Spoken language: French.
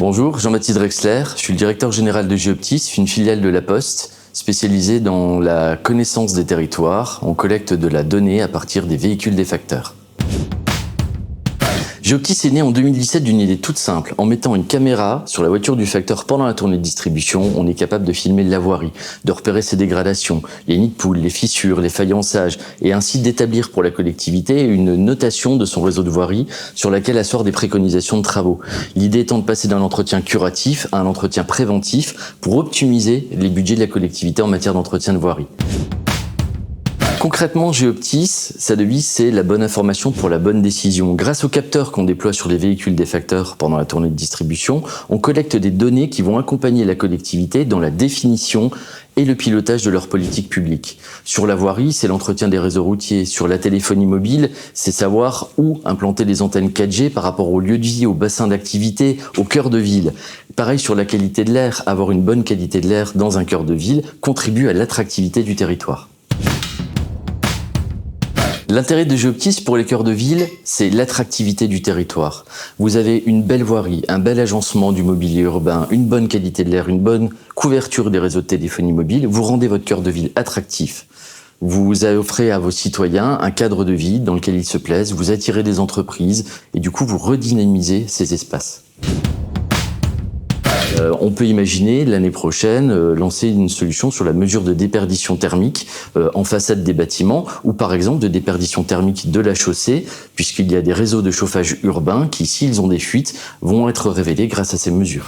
Bonjour, Jean-Baptiste Drexler, je suis le directeur général de Géoptis, une filiale de La Poste, spécialisée dans la connaissance des territoires. On collecte de la donnée à partir des véhicules des facteurs. Géoptis est né en 2017 d'une idée toute simple. En mettant une caméra sur la voiture du facteur pendant la tournée de distribution, on est capable de filmer la voirie, de repérer ses dégradations, les nids de poules, les fissures, les faïençages, et ainsi d'établir pour la collectivité une notation de son réseau de voirie sur laquelle asseoir des préconisations de travaux. L'idée étant de passer d'un entretien curatif à un entretien préventif pour optimiser les budgets de la collectivité en matière d'entretien de voirie. Concrètement, Géoptis, sa devise, c'est la bonne information pour la bonne décision. Grâce aux capteurs qu'on déploie sur les véhicules des facteurs pendant la tournée de distribution, on collecte des données qui vont accompagner la collectivité dans la définition et le pilotage de leur politique publique. Sur la voirie, c'est l'entretien des réseaux routiers. Sur la téléphonie mobile, c'est savoir où implanter les antennes 4G par rapport au lieu de vie, au bassin d'activité, au cœur de ville. Pareil sur la qualité de l'air. Avoir une bonne qualité de l'air dans un cœur de ville contribue à l'attractivité du territoire. L'intérêt de Géoptis pour les cœurs de ville, c'est l'attractivité du territoire. Vous avez une belle voirie, un bel agencement du mobilier urbain, une bonne qualité de l'air, une bonne couverture des réseaux de téléphonie mobile. Vous rendez votre cœur de ville attractif. Vous offrez à vos citoyens un cadre de vie dans lequel ils se plaisent, vous attirez des entreprises et du coup vous redynamisez ces espaces. On peut imaginer l'année prochaine lancer une solution sur la mesure de déperdition thermique en façade des bâtiments ou par exemple de déperdition thermique de la chaussée, puisqu'il y a des réseaux de chauffage urbain qui, s'ils ont des fuites, vont être révélés grâce à ces mesures.